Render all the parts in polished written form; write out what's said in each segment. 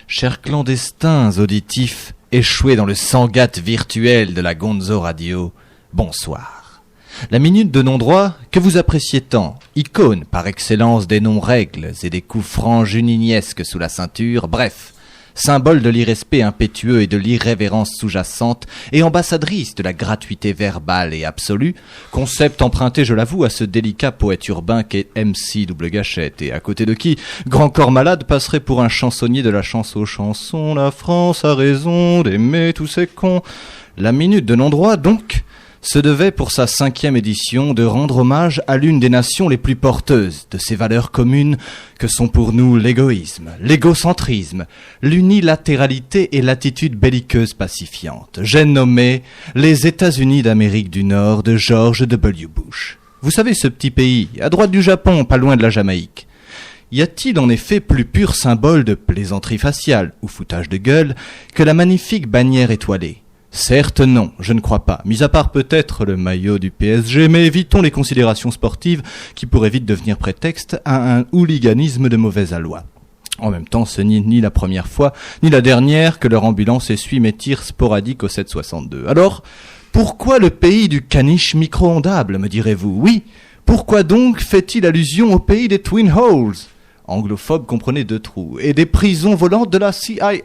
Chers clandestins auditifs, échoués dans le Sangatte virtuel de la Gonzo Radio, bonsoir. La minute de non-droit que vous appréciez tant, icône par excellence des non-règles et des coups francs juniniesques sous la ceinture, bref, symbole de l'irrespect impétueux et de l'irrévérence sous-jacente et ambassadrice de la gratuité verbale et absolue, concept emprunté, je l'avoue, à ce délicat poète urbain qu'est MC Double Gâchette, et à côté de qui Grand Corps Malade passerait pour un chansonnier de la chanson aux chansons. La France a raison d'aimer tous ces cons. La minute de non-droit, donc, se devait pour sa 5e édition de rendre hommage à l'une des nations les plus porteuses de ces valeurs communes que sont pour nous l'égoïsme, l'égocentrisme, l'unilatéralité et l'attitude belliqueuse pacifiante. J'ai nommé les États-Unis d'Amérique du Nord de George W. Bush. Vous savez, ce petit pays, à droite du Japon, pas loin de la Jamaïque. Y a-t-il en effet plus pur symbole de plaisanterie faciale ou foutage de gueule que la magnifique bannière étoilée ? Certes non, je ne crois pas, mis à part peut-être le maillot du PSG, mais évitons les considérations sportives qui pourraient vite devenir prétexte à un hooliganisme de mauvaise aloi. En même temps, ce n'est ni la première fois, ni la dernière que leur ambulance essuie mes tirs sporadiques au 7,62. Alors, pourquoi le pays du caniche micro-ondable, me direz-vous ? Oui, pourquoi donc fait-il allusion au pays des Twin Holes ? Anglophobe, comprenez 2 trous, et des prisons volantes de la CIA,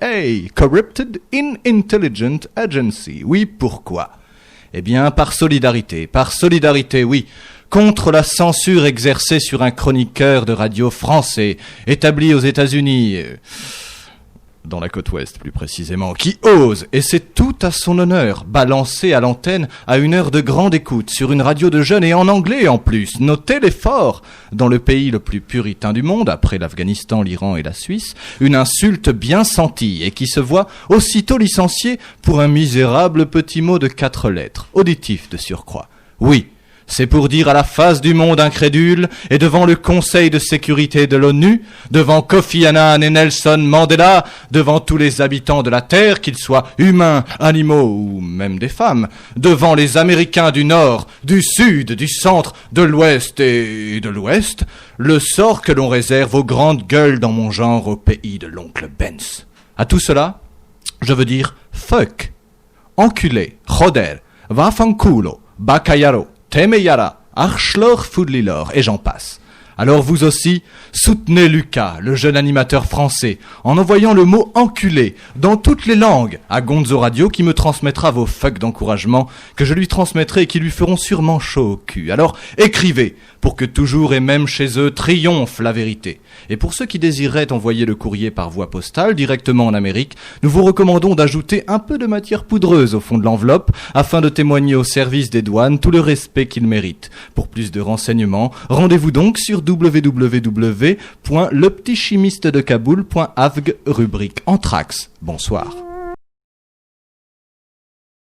Corrupted Intelligence Agency. Oui, pourquoi ? Eh bien, par solidarité, oui, contre la censure exercée sur un chroniqueur de radio français, établi aux États-Unis, dans la côte ouest plus précisément, qui ose, et c'est tout à son honneur, balancer à l'antenne à une heure de grande écoute sur une radio de jeunes et en anglais en plus, notez l'effort, dans le pays le plus puritain du monde, après l'Afghanistan, l'Iran et la Suisse, une insulte bien sentie et qui se voit aussitôt licenciée pour un misérable petit mot de 4 lettres, auditif de surcroît. Oui, c'est pour dire à la face du monde incrédule et devant le Conseil de sécurité de l'ONU, devant Kofi Annan et Nelson Mandela, devant tous les habitants de la Terre, qu'ils soient humains, animaux ou même des femmes, devant les Américains du Nord, du Sud, du Centre, de l'Ouest et de l'Ouest, le sort que l'on réserve aux grandes gueules dans mon genre au pays de l'oncle Benz. À tout cela, je veux dire fuck, enculé, joder, vafanculo, bacayaro, Temeyara, Arschloch, Foudlilor, et j'en passe. Alors vous aussi, soutenez Lucas, le jeune animateur français, en envoyant le mot enculé dans toutes les langues à Gonzo Radio qui me transmettra vos fucks d'encouragement que je lui transmettrai et qui lui feront sûrement chaud au cul. Alors écrivez pour que toujours et même chez eux triomphe la vérité. Et pour ceux qui désireraient envoyer le courrier par voie postale directement en Amérique, nous vous recommandons d'ajouter un peu de matière poudreuse au fond de l'enveloppe afin de témoigner au service des douanes tout le respect qu'ils méritent. Pour plus de renseignements, rendez-vous donc sur www.lepetitchimistedekaboul.avg rubrique Anthrax. Bonsoir.